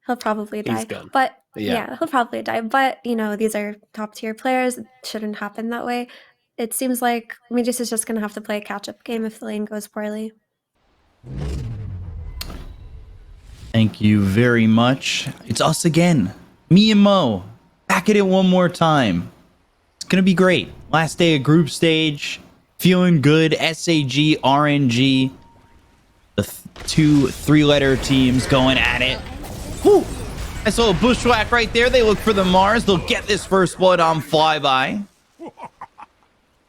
He'll probably He's die. gone. But Yeah. yeah, he'll probably die. But, these are top tier players. It shouldn't happen that way. It seems like Regis is just going to have to play a catch up game if the lane goes poorly. Thank you very much. It's us again. Me and Mo. Back at it one more time. It's going to be great. Last day of group stage. Feeling good. SAG, RNG. The 2-3-letter teams going at it. Whew. I saw a bushwhack right there. They look for the Mars. They'll get this first blood on Flyby.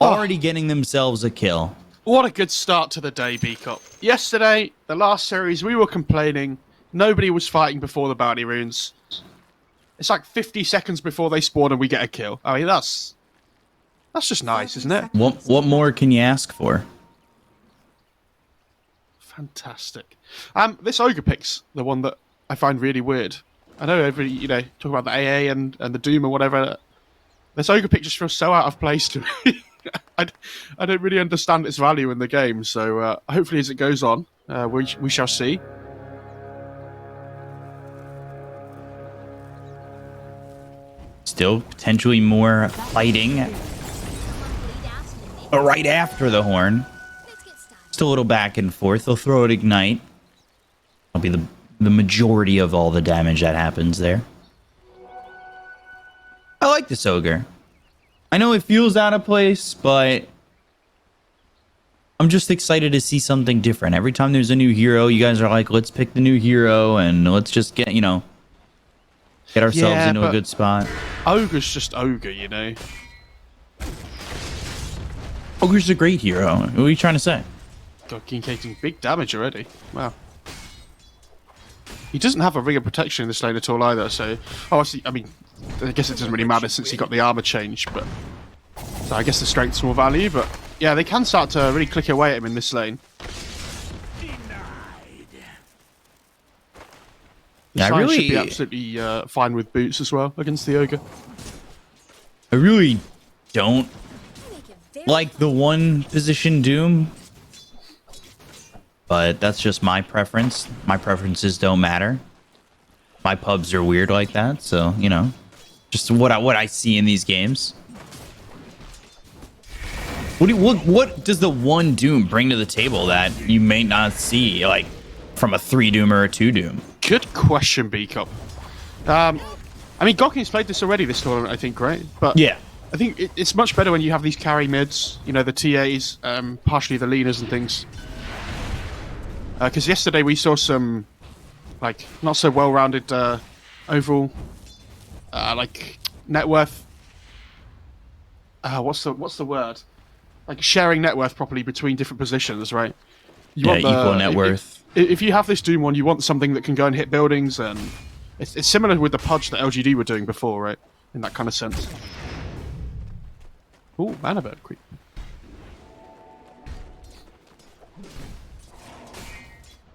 Already getting themselves a kill. What a good start to the day, B-Cop. Yesterday, the last series, we were complaining. Nobody was fighting before the bounty runes. It's like 50 seconds before they spawn and we get a kill. I mean, that's just nice, isn't it? What more can you ask for? Fantastic. This Ogre pick's the one that I find really weird. I know everybody, talk about the AA and the Doom or whatever. This Ogre pick just feels so out of place to me. I don't really understand its value in the game, so hopefully as it goes on, we shall see. Still potentially more fighting. But right after the horn. Still a little back and forth. They'll throw it Ignite. That'll be the majority of all the damage that happens there. I like this Ogre. I know it feels out of place, but I'm just excited to see something different. Every time there's a new hero, you guys are like, let's pick the new hero and let's just get ourselves into a good spot. Ogre's just Ogre, Ogre's a great hero. What are you trying to say? God, King taking big damage already. Wow. He doesn't have a ring of protection in this lane at all either, so... Obviously, I guess it doesn't really matter since he got the armor change, but... So I guess the strength's more value, but... Yeah, they can start to really click away at him in this lane. The Shine should be absolutely fine with boots as well against the Ogre. I really don't like the one position Doom, but that's just my preference. My preferences don't matter. My pubs are weird like that, so just what I see in these games. What does the one Doom bring to the table that you may not see, like from a 3 Doom or a 2 Doom? Good question, B-Cop. Gokken's played this already this tournament, I think, right? But yeah, I think it's much better when you have these carry mids, the TAs, partially the leaners and things. Because yesterday we saw some, not so well-rounded overall, net worth. What's the word? Like sharing net worth properly between different positions, right? Equal net worth. If you have this Doom one, you want something that can go and hit buildings, and it's similar with the Pudge that LGD were doing before, right? In that kind of sense. Ooh, mana bird creep.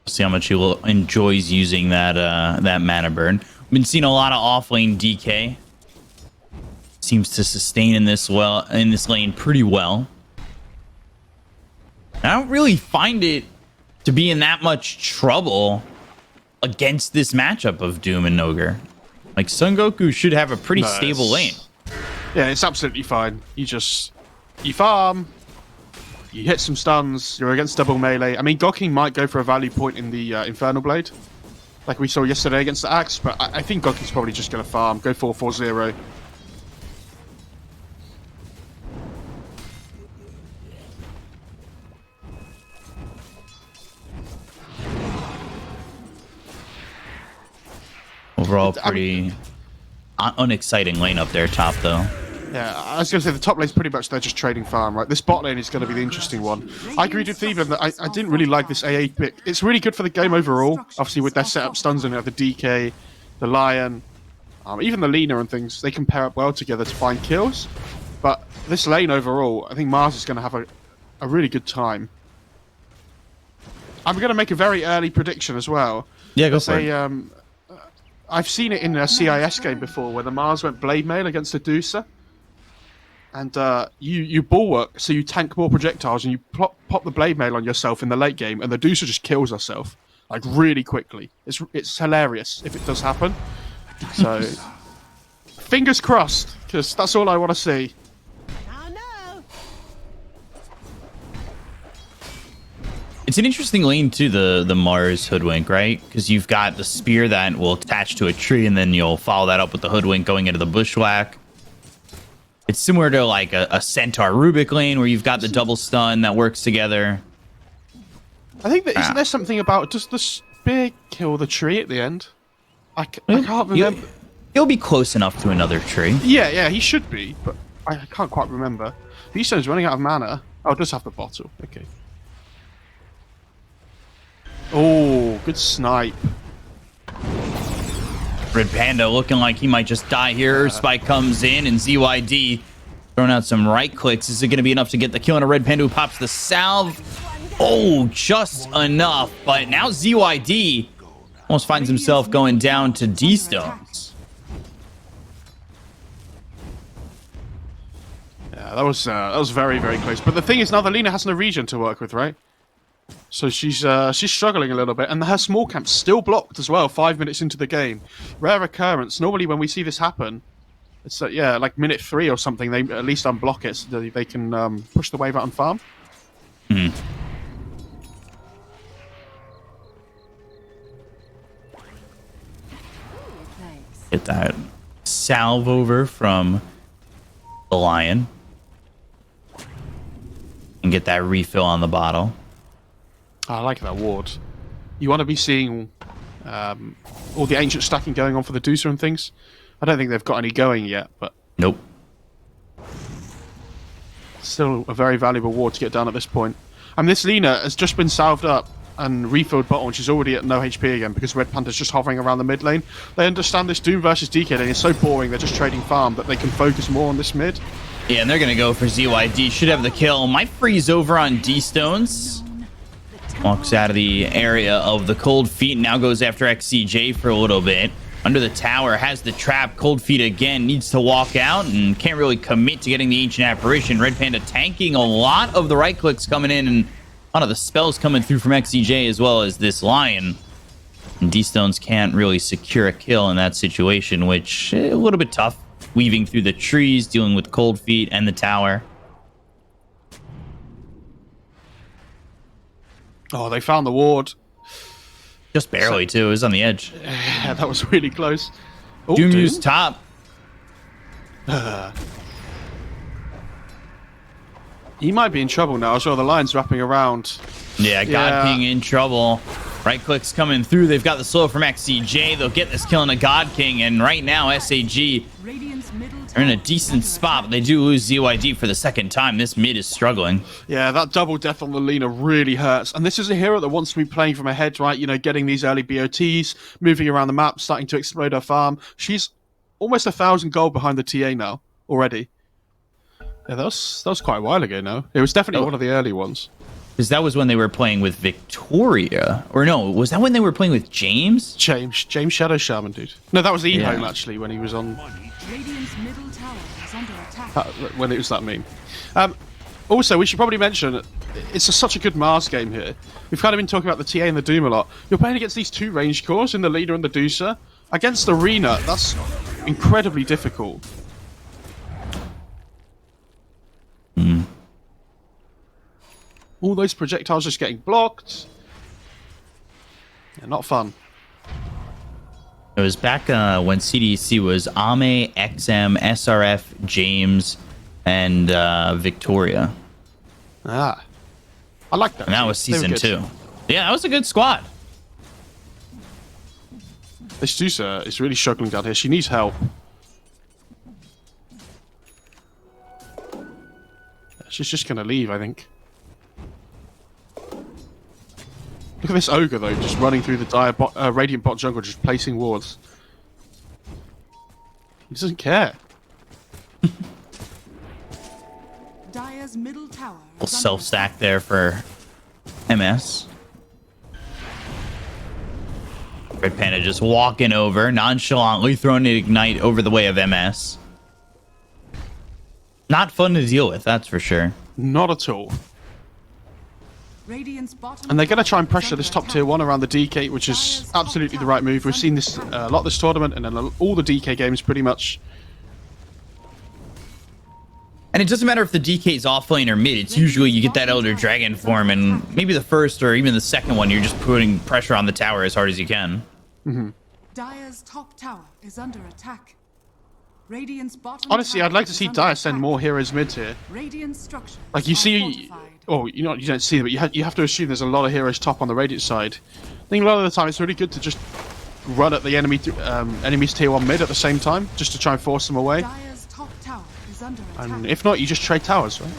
See how much he enjoys using that mana burn. We've been seeing a lot of offlane DK. Seems to sustain in this lane pretty well. I don't really find it to be in that much trouble against this matchup of Doom and Ogre. Like, Son Goku should have a pretty stable lane. Yeah, it's absolutely fine. You farm, you hit some stuns, you're against double melee. Gokken might go for a value point in the Infernal Blade, like we saw yesterday against the Axe, but I think Gokken's probably just going to farm, go 4-4-0. Overall, pretty unexciting lane up there top, though. Yeah, I was going to say the top lane's pretty much they're just trading farm, right? This bot lane is going to be the interesting one. I agreed with Thieben that I didn't really like this AA pick. It's really good for the game overall, obviously with their setup stuns and the DK, the Lion, even the Lina and things. They can pair up well together to find kills. But this lane overall, I think Mars is going to have a really good time. I'm going to make a very early prediction as well. Yeah, go for it. I've seen it in a CIS game before where the Mars went Blade Mail against the Deucer. And you bulwark, so you tank more projectiles and you pop the Blade Mail on yourself in the late game, and the Deucer just kills herself. like really quickly. It's hilarious if it does happen. So fingers crossed, because that's all I want to see. It's an interesting lane to the Mars Hoodwink, right? Because you've got the spear that will attach to a tree, and then you'll follow that up with the Hoodwink going into the Bushwhack. It's similar to like a Centaur Rubik lane where you've got the double stun that works together. I think that isn't there something about does the spear kill the tree at the end? I can't remember. He'll be close enough to another tree. Yeah, he should be, but I can't quite remember. V-Stone's running out of mana. Oh, it does have the bottle. Okay. Oh, good snipe. Red Panda looking like he might just die here. Spike comes in, and ZYD throwing out some right clicks. Is it going to be enough to get the kill on a Red Panda who pops the salve? Oh, just enough. But now ZYD almost finds himself going down to D-Stones. Yeah, that was very, very close. But the thing is, now the Lina has no regen to work with, right? So she's struggling a little bit, and her small camp's still blocked as well. 5 minutes into the game, rare occurrence. Normally, when we see this happen, it's like minute 3 or something. They at least unblock it so they can push the wave out and farm. Hmm. Get that salve over from the Lion, and get that refill on the bottle. I like that ward. You want to be seeing all the ancient stacking going on for the Deucer and things. I don't think they've got any going yet, but Nope. still a very valuable ward to get down at this point. And this Lina has just been salved up and refilled bottle, and she's already at no HP again because Red Panther's just hovering around the mid lane. They understand this Doom versus DK lane is so boring, they're just trading farm, that they can focus more on this mid. Yeah, and they're going to go for ZYD. Should have the kill. Might freeze over on D-Stones. Walks out of the area of the Cold Feet. Now goes after XCJ for a little bit. Under the tower, has the trap. Cold Feet again. Needs to walk out and can't really commit to getting the Ancient Apparition. Red Panda tanking a lot of the right clicks coming in, and a lot of the spells coming through from XCJ as well as this Lion. And D-Stones can't really secure a kill in that situation, which a little bit tough. Weaving through the trees, dealing with Cold Feet and the tower. Oh, they found the ward. Just barely, too. It was on the edge. Yeah, that was really close. Oh, Doom used top. He might be in trouble now as well. The Lion's wrapping around. Yeah, God King in trouble. Right clicks coming through. They've got the slow from XCJ. They'll get this kill on a God King. And right now, SAG are in a decent spot, but they do lose ZYD for the second time. This mid is struggling. Yeah, that double death on the Lina really hurts. And this is a hero that wants to be playing from ahead, right? You know, getting these early BOTs, moving around the map, starting to explode her farm. She's almost 1,000 gold behind the TA now already. Yeah, that was quite a while ago now. It was definitely one of the early ones. Because that was when they were playing with Victoria. Or no, was that when they were playing with James? James Shadow Shaman, dude. No, that was Ehome, actually, when he was on... Middle tower is under attack. When it was that meme. Also, we should probably mention, it's such a good Mars game here. We've kind of been talking about the TA and the Doom a lot. You're playing against these two range cores in the Leader and the Deucer. Against Arena, that's incredibly difficult. All those projectiles just getting blocked. Yeah, not fun. It was back when CDC was Ame, XM, SRF, James, and Victoria. Ah. I like that. And that was season 2. Yeah, that was a good squad. This Deucer is really struggling down here. She needs help. She's just going to leave, I think. Look at this Ogre, though, just running through the Radiant bot jungle, just placing wards. He doesn't care. Dire's middle tower. Self-stack there for MS. Red Panda just walking over, nonchalantly throwing an Ignite over the way of MS. Not fun to deal with, that's for sure. Not at all. Radiant's bottom And they're going to try and tower is pressure this under top attack. tier 1 around the DK, which is absolutely the right move. We've seen this a lot this tournament and in all the DK games pretty much. And it doesn't matter if the DK is off lane or mid. It's usually you get that Elder Dragon form, and maybe the first or even the second one, you're just putting pressure on the tower as hard as you can. Dire's top tower is under attack. Radiant's bottom Honestly, tower I'd like to is see under Dire send attack. more heroes mid here. Radiant structures Like you are see, fortified. oh, you don't see them, but you have to assume there's a lot of heroes top on the Radiant side. I think a lot of the time it's really good to just run at the enemy's tier 1 mid at the same time, just to try and force them away. Dire's top tower is under attack. And if not, you just trade towers, right?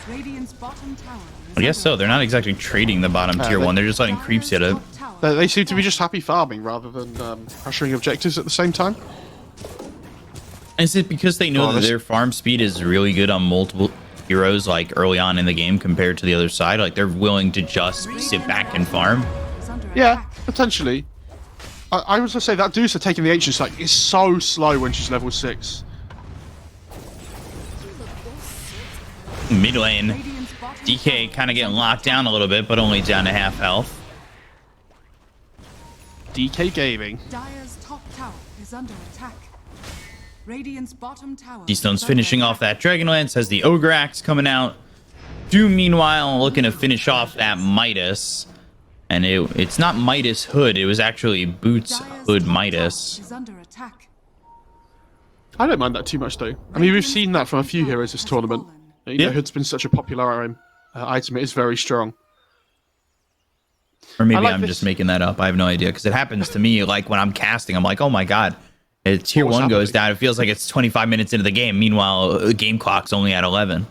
Radiant's bottom tower is I guess so. They're not exactly trading the bottom tier they- 1. They're just letting creeps hit it. They seem to be just happy farming rather than pressuring objectives at the same time. Is it because they know Oh, that this- their farm speed is really good on multiple heroes, like early on in the game compared to the other side? Like they're willing to just sit back and farm? Yeah, potentially. I was gonna say that Deuce taking the Ancients like is so slow when she's level 6. Mid lane, DK kind of getting locked down a little bit, but only down to half health. DK Gaming. Dire's top tower is under attack. Radiant's bottom tower. D-Stone's is under finishing attack. off that Dragonlance, has the Ogre Axe coming out. Doom, meanwhile, looking to finish off that Midas. And it's not Midas Hood, it was actually Boots Dire's Hood top tower Midas. is under attack. I don't mind that too much though. I mean, we've seen that from a few heroes this tournament. You know, Yeah. Hood's been such a popular item. It is very strong. Or maybe like I'm this- just making that up. I have no idea, because it happens to me, like when I'm casting, I'm like, oh my god. Tier What's 1 goes happening? down, it feels like it's 25 minutes into the game. Meanwhile, the game clock's only at 11.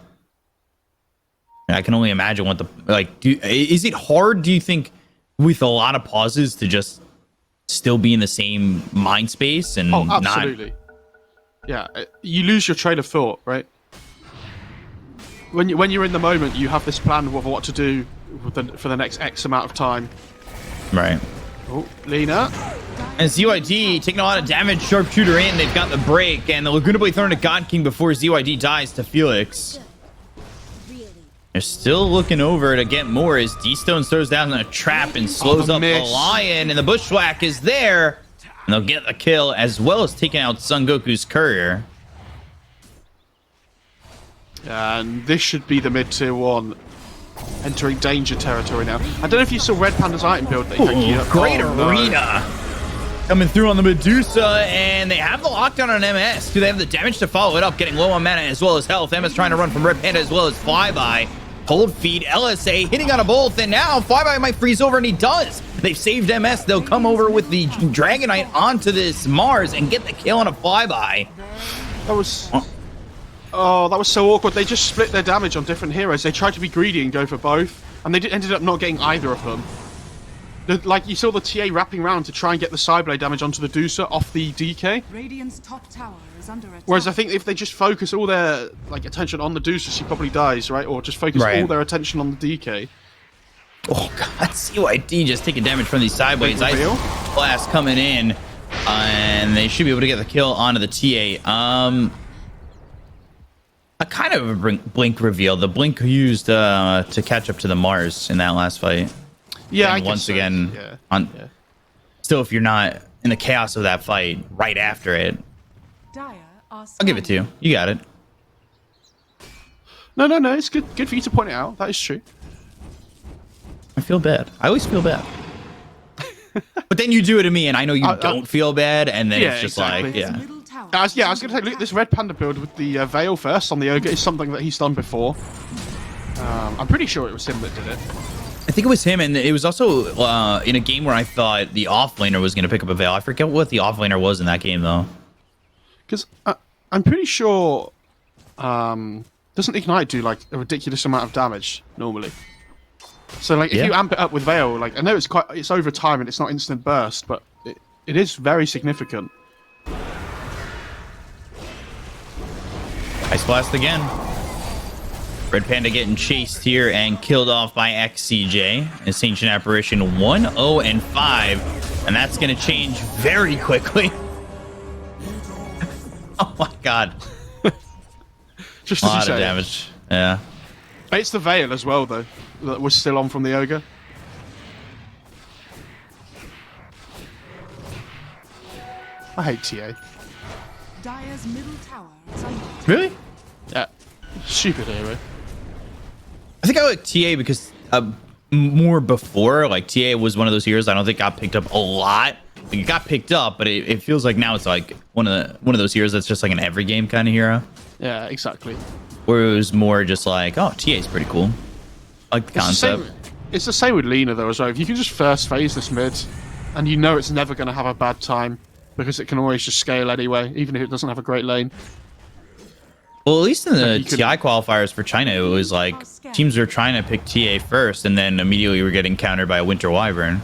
And I can only imagine what the... is it hard, do you think, with a lot of pauses to just still be in the same mind space and Oh, not... absolutely. Yeah, you lose your train of thought, right? When you're in the moment, you have this plan of what to do for the next X amount of time. Right. Oh, Lena. And ZYD taking a lot of damage, sharpshooter in, they've got the break, and the Laguna Blade thrown to God King before ZYD dies to Felix. They're still looking over to get more as D-Stone throws down a trap and slows the up the miss. Lion, and the Bushwhack is there. And they'll get the kill, as well as taking out Son Goku's courier. And this should be the mid-tier 1 entering danger territory now. I don't know if you saw Red Panda's item build that he Great no. arena. Coming through on the Medusa, and they have the lockdown on MS. Do they have the damage to follow it up? Getting low on mana as well as health. MS trying to run from Red Panda as well as Flyby. Hold feed, LSA hitting on a both, and now Flyby might freeze over, and he does. They've saved MS. They'll come over with the Dragonite onto this Mars and get the kill on a Flyby. That was... Oh, that was so awkward. They just split their damage on different heroes. They tried to be greedy and go for both, and they ended up not getting either of them. Like, you saw the TA wrapping around to try and get the Cyblade damage onto the Deucer off the DK. Radiant's top tower is under attack. Whereas I think if they just focus all their attention on the Deucer, she probably dies, right? Or just focus Right. all their attention on the DK. Oh god, CYD just taking damage from these sideways. Ice reveal. Blast coming in, and they should be able to get the kill onto the TA. A kind of a blink reveal. The blink used to catch up to the Mars in that last fight. Yeah, And I guess once so. again, Yeah. still, if you're not in the chaos of that fight right after it, Dire are I'll give it to you. You got it. No, it's good for you to point it out. That is true. I feel bad. I always feel bad. But then you do it to me, and I know you don't feel bad, and then yeah, it's just exactly. like, yeah. Middle tower I was going to say, look, this Red Panda build with the Veil first on the Ogre is something that he's done before. I'm pretty sure it was him that did it. I think it was him, and it was also in a game where I thought the offlaner was going to pick up a Veil. I forget what the offlaner was in that game, though. Because I'm pretty sure... doesn't Ignite do, like, a ridiculous amount of damage, normally? So, like, if Yeah. you amp it up with Veil, like, I know it's over time and it's not instant burst, but it is very significant. Ice Blast again. Red Panda getting chased here and killed off by XCJ. This Ancient Apparition 1-0-5. And that's going to change very quickly. Oh my god. Just A as you lot say. of damage. Yeah. It's the Veil as well, though. that was still on from the Ogre. I hate TA. Dire's middle tower is under attack. Really? Yeah. Stupid hero. I think I like TA because more before, like TA was one of those heroes I don't think got picked up a lot. Like, it got picked up, but it feels like now it's like one of those heroes that's just like an every game kind of hero. Yeah, exactly. Where it was more just like, oh, TA is pretty cool. I like the concept. It's the same with Lina though as well. If you can just first phase this mid, and you know it's never going to have a bad time because it can always just scale anyway, even if it doesn't have a great lane. Well, at least in the you could- TI qualifiers for China, it was like teams were trying to pick TA first, and then immediately were getting countered by a Winter Wyvern.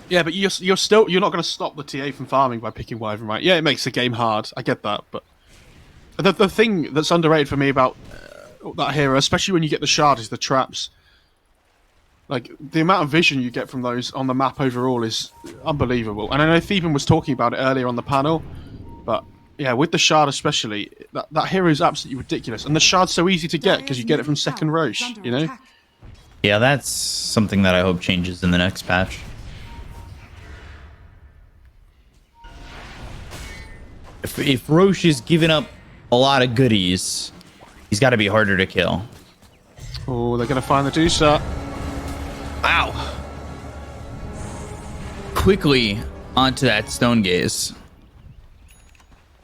Yeah, but you're not going to stop the TA from farming by picking Wyvern, right? Yeah, it makes the game hard. I get that, but the thing that's underrated for me about that hero, especially when you get the shard, is the traps. Like, the amount of vision you get from those on the map overall is unbelievable. And I know Theben was talking about it earlier on the panel, but yeah, with the shard especially, that hero is absolutely ridiculous. And the shard's so easy to get because you get it from second Roche, you know? Yeah, that's something that I hope changes in the next patch. If Roche is giving up a lot of goodies, he's got to be harder to kill. Oh, they're going to find the Deucer. Wow. Quickly onto that Stone Gaze.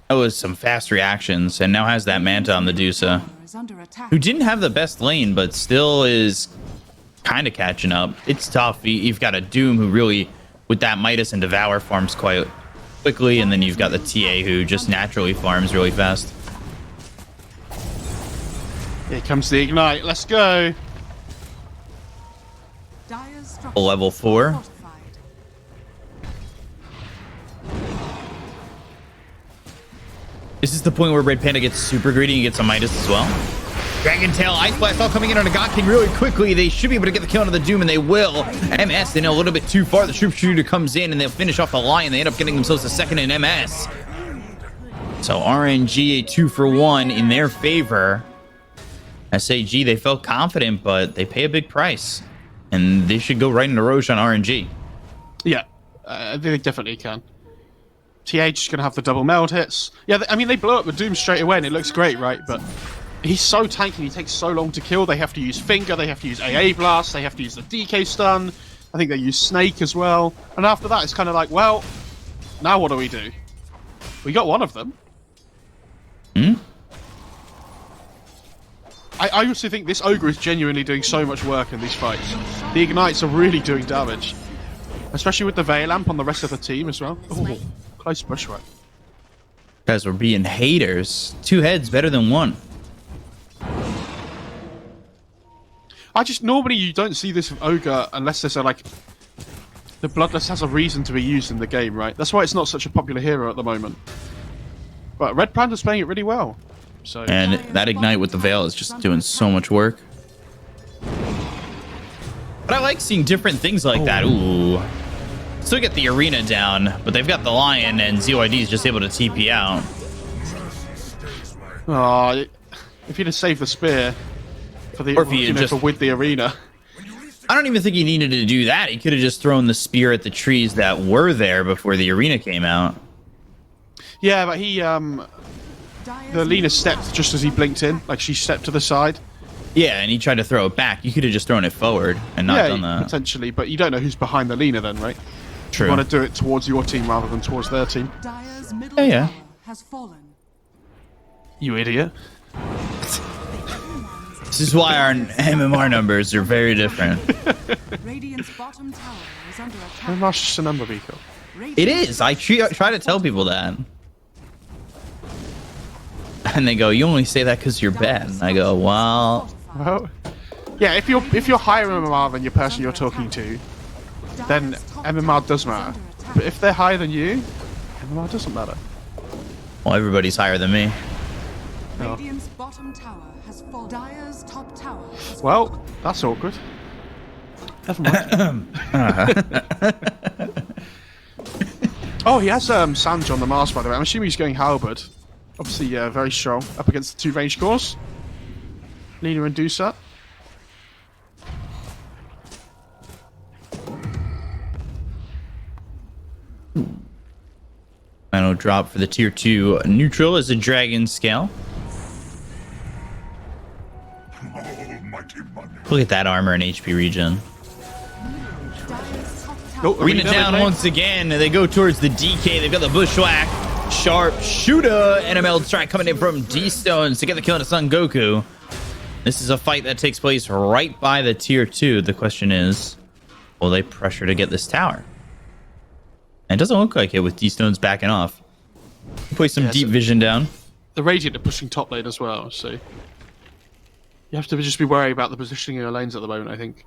That was some fast reactions, and now has that Manta on the Dusa, Is under attack. who didn't have the best lane, but still is kind of catching up. It's tough. You've got a Doom who really, with that Midas and Devour, farms quite quickly, and then you've got the TA who just naturally farms really fast. Here comes the Ignite. Let's go. Dire's structure Level 4. fortified. This is the point where Red Panda gets super greedy and gets a Midas as well. Dragon Tail, Ice Blast all coming in on a God King really quickly. They should be able to get the kill onto the Doom, and they will. MS in a little bit too far. The Sharpshooter comes in, and they'll finish off the Lion. They end up getting themselves a second in MS. So RNG, a 2-for-1 in their favor. SAG, they felt confident, but they pay a big price. And they should go right into Roche on RNG. Yeah, they definitely can. TH is going to have the double meld hits. Yeah, I mean, they blow up the Doom straight away, and it looks great, right? But he's so tanky, he takes so long to kill. They have to use Finger, they have to use AA Blast, they have to use the DK Stun. I think they use Snake as well. And after that, it's kind of like, well, now what do we do? We got one of them. Hmm? I also think this Ogre is genuinely doing so much work in these fights. The Ignites are really doing damage. Especially with the Veil Lamp on the rest of the team as well. Ooh, close bushwhack. Guys, we're being haters. 2 heads better than 1. Normally you don't see this with Ogre unless there's like... The Bloodless has a reason to be used in the game, right? That's why it's not such a popular hero at the moment. But Red Panda's playing it really well. So. And that Ignite with the Veil is just doing so much work. But I like seeing different things like that. Ooh. Still get the arena down, but they've got the Lion, and ZYD is just able to TP out. Oh, if he'd have saved the spear for the, Or if he had just- for with the arena. I don't even think he needed to do that. He could have just thrown the spear at the trees that were there before the arena came out. Yeah, but he the Lina stepped just as he blinked in, like she stepped to the side. Yeah, and he tried to throw it back. You could have just thrown it forward and not done that. Potentially, but you don't know who's behind the Lina then, right? True. You want to do it towards your team rather than towards their team. Dire's middle Yeah. tower has fallen. You idiot. This is why our MMR numbers are very different. Radiant's bottom tower is under attack. And that's just a number, Biko. It is. I try to tell people that. And they go, you only say that because you're bad. And I go, well... Well, yeah, if you're higher MMR than your person you're talking to, then MMR does matter. But if they're higher than you, MMR doesn't matter. Well, everybody's higher than me. Radiant's bottom tower has fallen. Dire's top tower has Well, that's awkward. Never mind. Oh, he has Sanj on the Mars, by the way. I'm assuming he's going Halberd. Obviously, very strong up against the 2 range cores. Lina and Dusa. Final drop for the tier 2 neutral is a dragon scale. Look at that armor and HP regen. Oh, Arena down once again. They go towards the DK. They've got the bushwhack. Sharp shooter. NML strike coming in from D-Stones to get the kill on Son Goku. This is a fight that takes place right by the tier 2. The question is, will they pressure to get this tower? And it doesn't look like it with D-Stones backing off. Play some deep vision down. The Radiant are pushing top lane as well, so you have to just be worried about the positioning of your lanes at the moment, I think.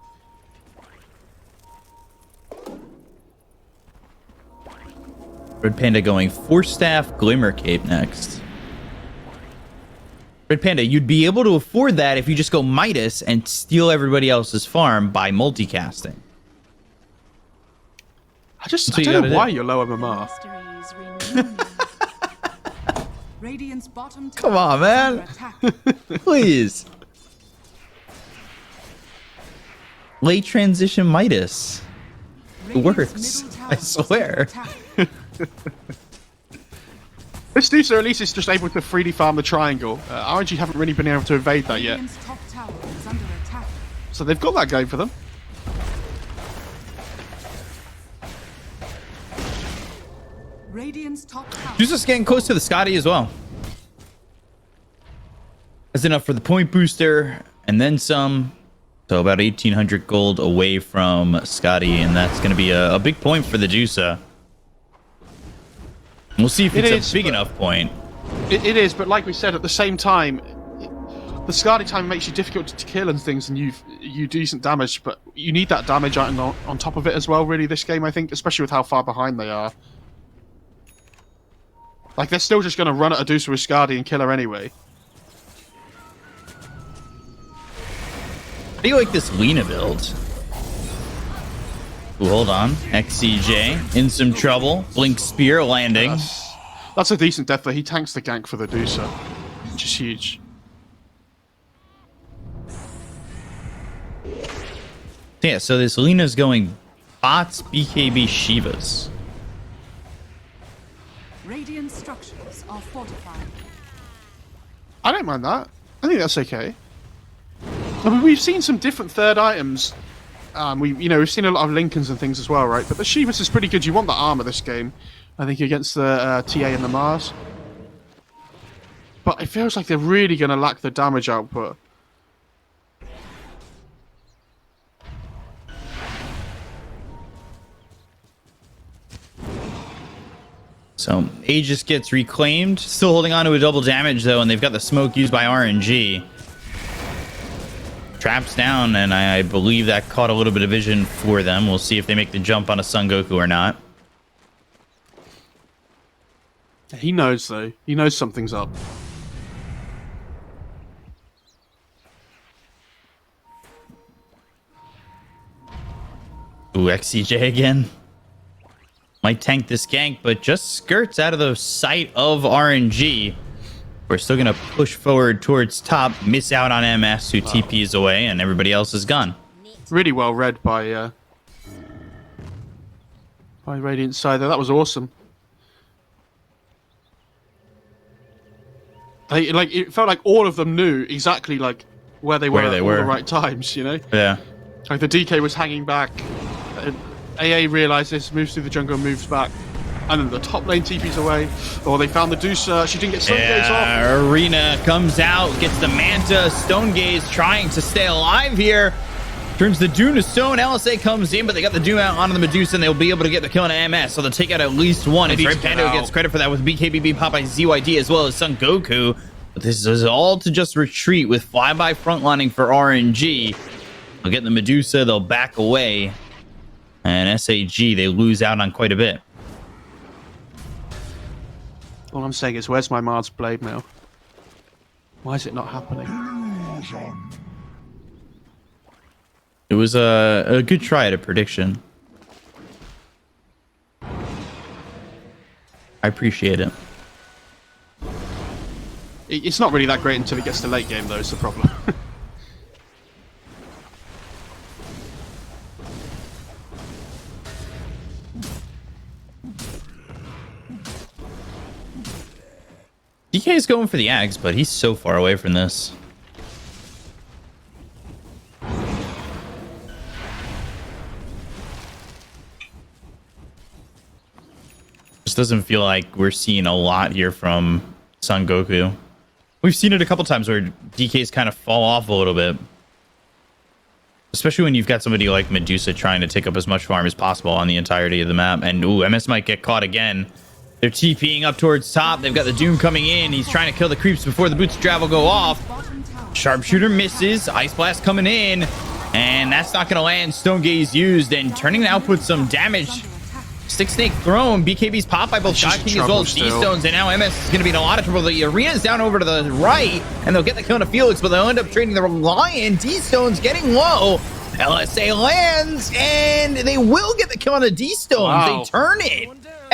Red Panda going Force Staff, Glimmer Cape next. Red Panda, you'd be able to afford that if you just go Midas and steal everybody else's farm by multicasting. I don't know why you're low MMR. Radiant's bottom tower Come on, is man. under attack. Please. Late transition Midas. It works. Radiant's middle tower I is under swear. attack. This Dusa at least is just able to freely farm the triangle. RNG haven't really been able to evade that yet. Radiant's top tower is under attack. So they've got that going for them. Radiant's top tower. She's just getting close to the Scotty as well. That's enough for the point booster and then some. So about 1,800 gold away from Scotty, and that's going to be a big point for the Jusa. We'll see if it's a big enough point. It is, but like we said, at the same time, the Skadi time makes you difficult to kill and things, and you do decent damage, but you need that damage on top of it as well, really, this game, I think, especially with how far behind they are. Like, they're still just going to run at Adusa with Skadi and kill her anyway. How do you like this Lena build? Ooh, hold on. XCJ in some trouble. Blink Spear landing. That's a decent death, though. He tanks the gank for the Adusa, which is huge. Yeah, so this Lena's going bots, BKB, Shivas. Radiant structures are fortified. I don't mind that. I think that's okay. I mean, we've seen some different third items. We've seen a lot of Lincolns and things as well, right? But the Shivas is pretty good. You want the armor this game, I think, against the TA and the Mars. But it feels like they're really going to lack the damage output. So Aegis gets reclaimed. Still holding on to a double damage, though, and they've got the smoke used by RNG. Traps down, and I believe that caught a little bit of vision for them. We'll see if they make the jump on a Son Goku or not. He knows, though. He knows something's up. Ooh, XCJ again. Might tank this gank, but just skirts out of the sight of RNG. We're still going to push forward towards top, miss out on MS, who TPs away, and everybody else is gone. Really well read by Radiant side there. That was awesome. It felt like all of them knew exactly where they were at all the right times, you know? Yeah. Like the DK was hanging back. AA realizes, moves through the jungle, moves back. And then the top lane TP's away. Oh, they found the Dusa. She didn't get Stone Gaze off. Arena comes out, gets the Manta. Stone Gaze trying to stay alive here. Turns the Doom to Stone. LSA comes in, but they got the Doom out onto the Medusa, and they'll be able to get the kill on MS. So they'll take out at least one. It's Red Panda who gets credit for that with BKBB, Popeye, ZYD, as well as Son Goku. But this is all to just retreat with flyby frontlining for RNG. They'll get the Medusa. They'll back away. And SAG, they lose out on quite a bit. All I'm saying is, where's my Mars Blade now? Why is it not happening? It was a good try at a prediction. I appreciate it. It's not really that great until it gets to late game, though, is the problem. DK is going for the Ags, but he's so far away from this. Just doesn't feel like we're seeing a lot here from Son Goku. We've seen it a couple times where DKs kind of fall off a little bit. Especially when you've got somebody like Medusa trying to take up as much farm as possible on the entirety of the map. And, ooh, MS might get caught again. They're TPing up towards top. They've got the Doom coming in. He's trying to kill the creeps before the boots of travel go off. Sharpshooter misses. Ice Blast coming in. And that's not going to land. Stone Gaze used and turning to output some damage. Stick Snake thrown. BKB's popped by both God King as well as D-Stones. And now MS is going to be in a lot of trouble. The arena's down over to the right. And they'll get the kill to Felix, but they'll end up trading the Lion. D-Stones getting low. LSA lands. And they will get the kill on the D-Stones. Wow. They turn it.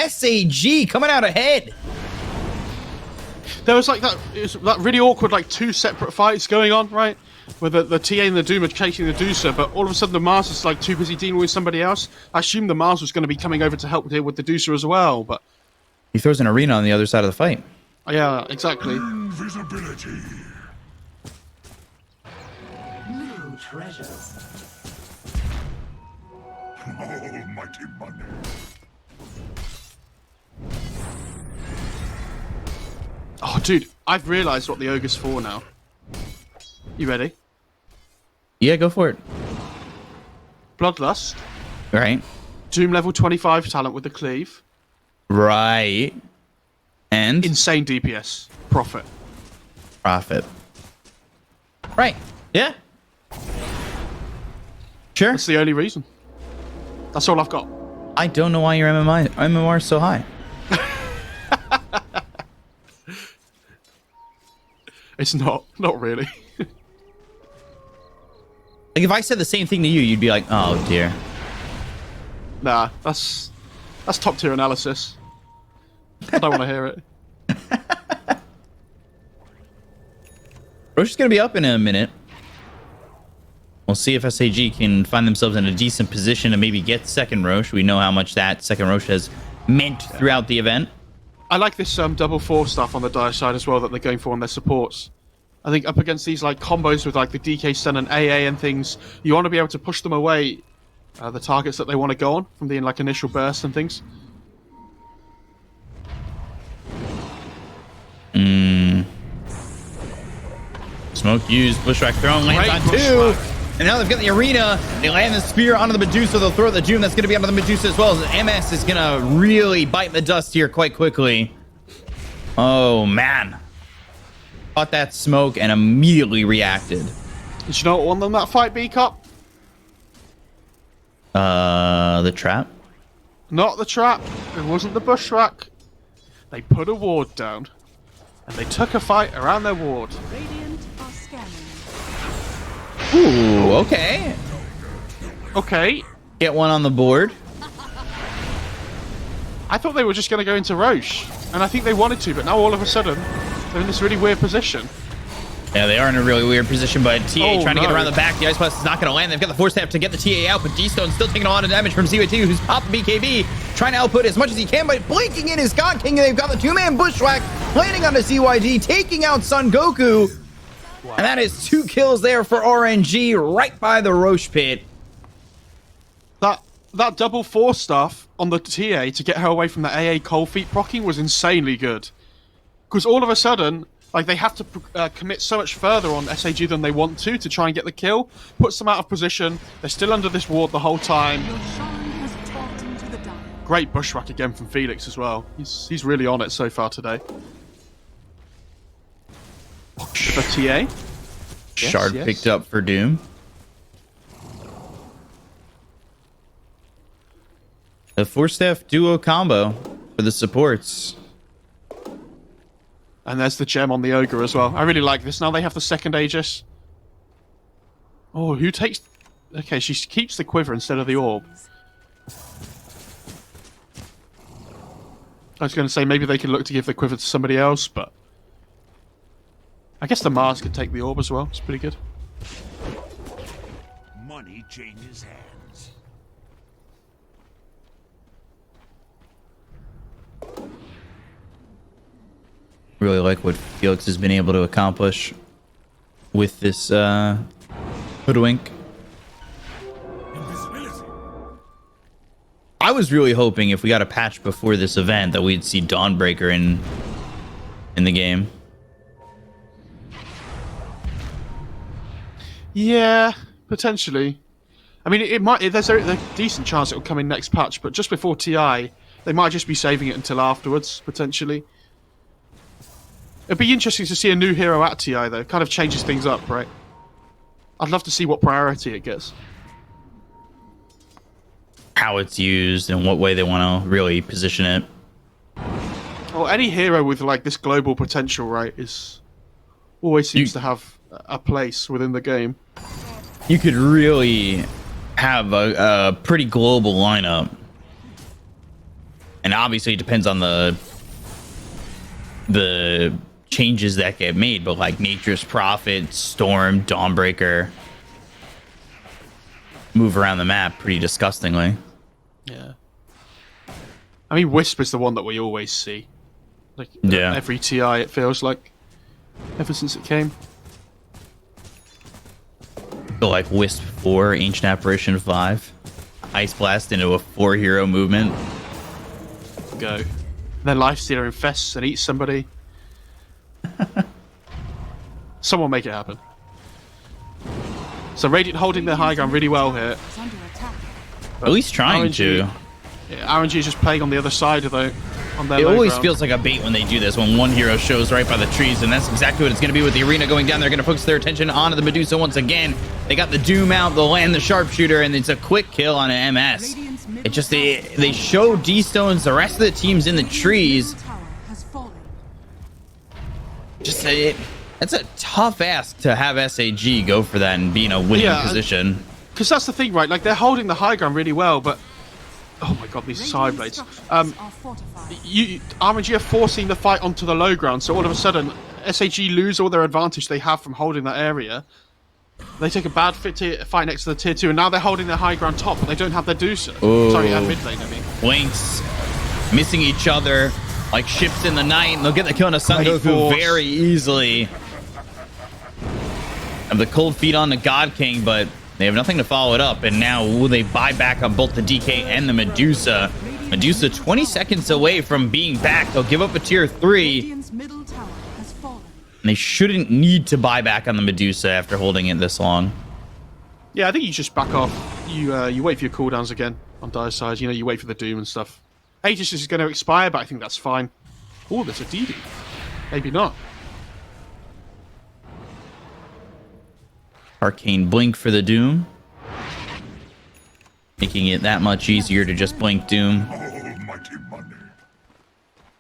SAG coming out ahead. There was like that really awkward like two separate fights going on, right? Where the TA and the Doom are chasing the Deucer, but all of a sudden the Mars is like too busy dealing with somebody else. I assumed the Mars was going to be coming over to help deal with the Deucer as well, but he throws an arena on the other side of the fight. Yeah, exactly. Invisibility. New treasures. Almighty money. Oh, dude, I've realised what the Ogre's for now. You ready? Yeah, go for it. Bloodlust. Right. Doom level 25 talent with the cleave. Right. And? Insane DPS. Profit. Right. Yeah. Sure. That's the only reason. That's all I've got. I don't know why your MMR is so high. It's not really. Like, if I said the same thing to you, you'd be like, oh, dear. Nah, that's top tier analysis. I don't want to hear it. Roche is going to be up in a minute. We'll see if SAG can find themselves in a decent position to maybe get second Roche. We know how much that second Roche has meant throughout the event. I like this double 4 stuff on the Dire side as well that they're going for on their supports. I think up against these like combos with like the DK stun and AA and things, you want to be able to push them away, the targets that they want to go on from the like initial burst and things. Smoke used, Bushwhack thrown, lands on two. And now they've got the arena. They land the spear onto the Medusa. They'll throw the Doom that's going to be onto the Medusa as well. As MS is going to really bite the dust here quite quickly. Oh, man. Caught that smoke and immediately reacted. Did you know what won them that fight, B-Cup? The trap? Not the trap. It wasn't the Bushwhack. They put a ward down. And they took a fight around their ward. Radiant are scanning. Ooh, okay. Okay. Get one on the board. I thought they were just going to go into Roche. And I think they wanted to, but now all of a sudden, they're in this really weird position. Yeah, they are in a really weird position, but TA trying to get around the back. The Ice Blast is not going to land. They've got the Force Staff to get the TA out, but D-Stone still taking a lot of damage from ZY2, who's popped the BKB, trying to output as much as he can, but blinking in his God King, and they've got the two-man Bushwhack landing on the ZYG, taking out Son Goku. Wow. And that is 2 kills there for RNG right by the Roche pit. That double 4 stuff on the TA to get her away from the AA cold feet procking was insanely good. Because all of a sudden, like, they have to commit so much further on SAG than they want to try and get the kill. Puts them out of position. They're still under this ward the whole time. Your shine has taught into the dire. Great Bushwhack again from Felix as well. He's really on it so far today. The TA. Shard picked up for Doom. The Force Staff duo combo for the supports. And there's the gem on the Ogre as well. I really like this. Now they have the second Aegis. Oh, who takes... Okay, she keeps the quiver instead of the orb. I was going to say maybe they can look to give the quiver to somebody else, but... I guess the Mars could take the orb as well. It's pretty good. Money changes hands. Really like what Felix has been able to accomplish with this hoodwink. Invisibility. I was really hoping if we got a patch before this event that we'd see Dawnbreaker in the game. Yeah, potentially. I mean, it might. There's a decent chance it will come in next patch, but just before TI, they might just be saving it until afterwards, potentially. It'd be interesting to see a new hero at TI, though. Kind of changes things up, right? I'd love to see what priority it gets. How it's used and what way they want to really position it. Well, any hero with like this global potential, right, is always seems to have a place within the game. You could really have a pretty global lineup. And obviously it depends on the changes that get made, but like Nature's Prophet, Storm, Dawnbreaker move around the map pretty disgustingly. Yeah. I mean, Wisp is the one that we always see. Like, Yeah. every TI, it feels like. Ever since it came. So like Wisp 4, Ancient Apparition 5, Ice Blast into a 4-hero movement. Go. And then Lifestealer infests and eats somebody. Someone make it happen. So Radiant holding their high ground really well here. Is under attack. At least trying RNG to. Yeah, RNG is just playing on the other side of the on their It low always ground. feels like a bait when they do this, when one hero shows right by the trees, and that's exactly what it's going to be with the arena going down. They're going to focus their attention onto the Medusa once again. They got the Doom out, they'll land the Sharpshooter, and it's a quick kill on an MS. It just, they show D-Stones, the rest of the team's in the trees. Tower has fallen. Just that's a tough ask to have SAG go for that and be in a winning position. Because that's the thing, right? Like, they're holding the high ground really well, but... Oh my god, these side blades. Are fortified. RNG are forcing the fight onto the low ground, so all of a sudden, SAG lose all their advantage they have from holding that area. They take a bad fight next to the tier 2, and now they're holding their high ground top, but they don't have their Deucer. Sorry, mid lane, I mean. Blinks missing each other like ships in the night, and they'll get the kill on a Sun Great Goku force. very easily. Have the cold feet on the God King, but they have nothing to follow it up, and now will they buy back on both the DK and the Medusa? Medusa 20 seconds away from being back. They'll give up a tier 3, Radiant's middle tower has fallen. and they shouldn't need to buy back on the Medusa after holding it this long. Yeah, I think you just back off. You wait for your cooldowns again on Dire's side. You know, you wait for the Doom and stuff. Aegis is going to expire, but I think that's fine. Oh, there's a DD. Maybe not. Arcane Blink for the Doom, making it that much easier to just blink Doom. Almighty money.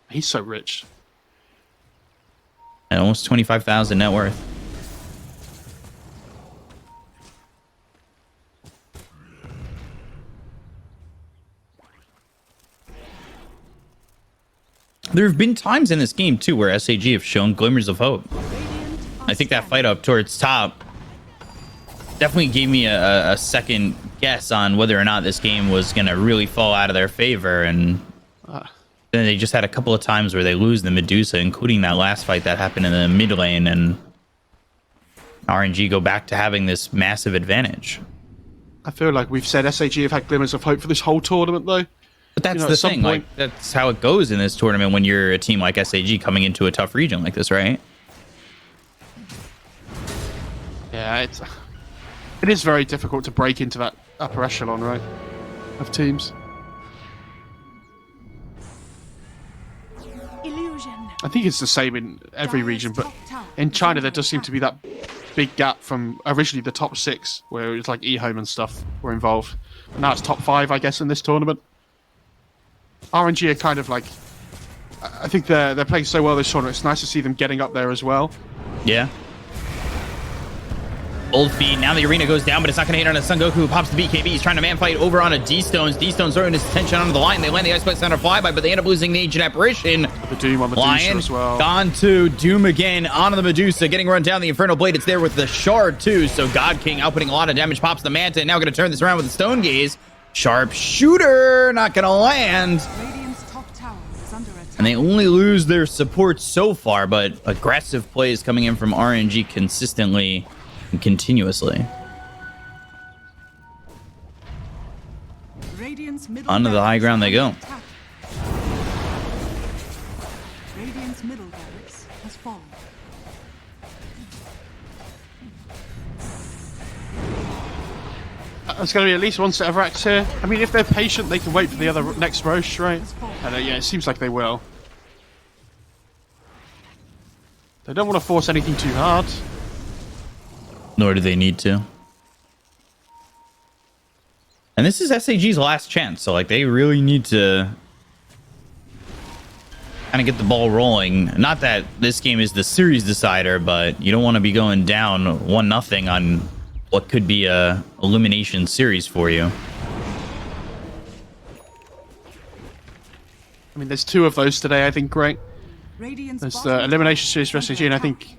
He's so rich. At almost 25,000 net worth. There have been times in this game too where SAG have shown glimmers of hope. I think that fight up towards top definitely gave me a second guess on whether or not this game was going to really fall out of their favor, and then they just had a couple of times where they lose the Medusa, including that last fight that happened in the mid lane, and RNG go back to having this massive advantage. I feel like we've said SAG have had glimmers of hope for this whole tournament, though. But that's You know, the at some thing, like, point- that's how it goes in this tournament when you're a team like SAG coming into a tough region like this, right? Yeah, it is very difficult to break into that upper echelon, right, of teams. Illusion. I think it's the same in every region, but in China there does seem to be that big gap from originally the top 6, where it was like eHome and stuff were involved. And now it's top 5, I guess, in this tournament. RNG are kind of like... I think they're playing so well this tournament, it's nice to see them getting up there as well. Yeah. Old feed. Now the arena goes down, but it's not going to hit on a Son Goku who pops the BKB. He's trying to man fight over on a D-Stones. D-Stones throwing his attention onto the line. They land the Ice Blast on a flyby, but they end up losing the Ancient Apparition. The Doom on the Medusa Lion as well. gone to Doom again onto the Medusa, getting run down the Infernal Blade. It's there with the Shard too, so God King outputting a lot of damage, pops the Manta, and now going to turn this around with the Stone Gaze. Sharp Shooter, not going to land. Radiant's top tower is under attack. And they only lose their support so far, but aggressive plays coming in from RNG consistently and continuously. Radiant's middle Onto the high barracks ground they is go. under attack. Radiant's middle barracks has fallen. There's going to be at least one set of racks here. I mean, if they're patient, they can wait for the other next roast, right? And yeah, it seems like they will. They don't want to force anything too hard. Nor do they need to. And this is SAG's last chance, so like they really need to kind of get the ball rolling. Not that this game is the series decider, but you don't want to be going down 1-0 on what could be a elimination series for you. I mean, there's 2 of those today, I think, right? Radiant's There's bottom the elimination tower series for is under SAG, and I attack. think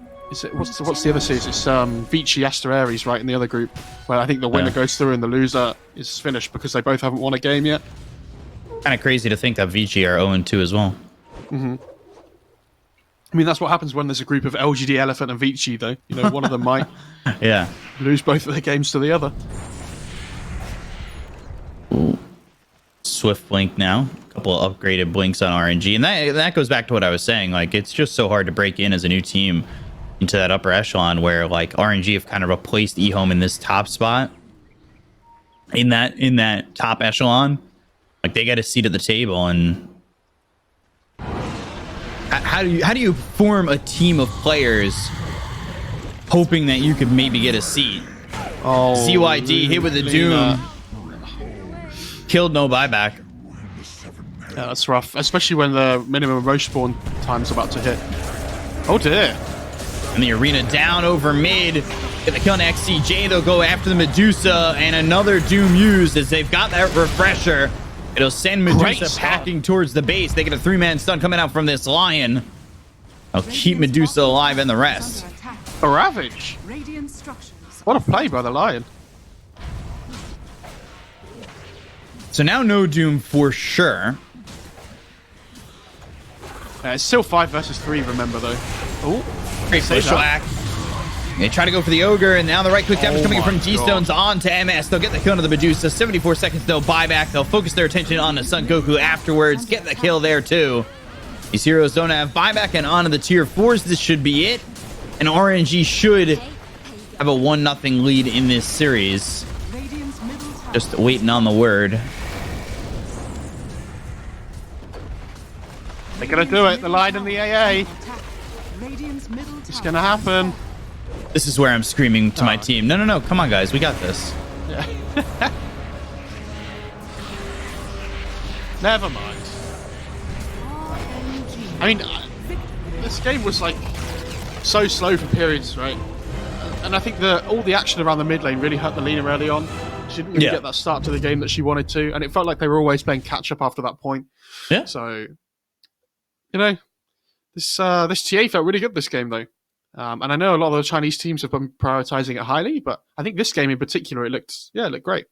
what's the other series? It's Vici Aster Ares, right, in the other group, where I think the winner Yeah. goes through and the loser is finished because they both haven't won a game yet. Kind of crazy to think that Vici are 0-2 as well. I mean, that's what happens when there's a group of LGD Elephant and Vici, though. You know, one of them might Yeah. lose both of their games to the other. Swift blink now. A couple of upgraded blinks on RNG. And that goes back to what I was saying. Like, it's just so hard to break in as a new team into that upper echelon where, like, RNG have kind of replaced eHome in this top spot. In that top echelon. Like, they get a seat at the table. And how do you form a team of players hoping that you could maybe get a seat? Oh, CYD hit with a Doom. Killed, no buyback. Yeah, that's rough, especially when the minimum roast spawn time's about to hit. Oh dear. And the arena down over mid. Get the kill on XCJ. They'll go after the Medusa, and another Doom used as they've got that refresher. It'll send Great Medusa stun. packing towards the base. They get a 3-man stun coming out from this Lion. I'll keep Medusa alive and the rest. Under attack. A Ravage. Radiant structures. What a play by the Lion. So now no Doom for sure. It's still 5 versus 3, remember, though. Oh, Great bushwhack. They try to go for the Ogre, and now the right click damage Oh coming in from my G-Stones on to MS. They'll get the kill into the Medusa. 74 seconds, they'll buy back. They'll focus their attention on the Sun Goku afterwards. Get the kill there, too. These heroes don't have buyback, and onto the tier 4s. This should be it. And RNG should have a 1-0 lead in this series. Radiant's middle tower. Just waiting on the word. they're gonna do it. The Lion and the AA. Radiant's middle It's tower. gonna happen. This is where I'm screaming to my team. No. Come on, guys. We got this. Never mind. I mean, this game was like so slow for periods, right? And I think all the action around the mid lane really hurt the Lina early on. She didn't really Yeah. get that start to the game that she wanted to, and it felt like they were always playing catch up after that point. Yeah. So, you know, this TA felt really good this game though. And I know a lot of the Chinese teams have been prioritizing it highly, but I think this game in particular, it looked great.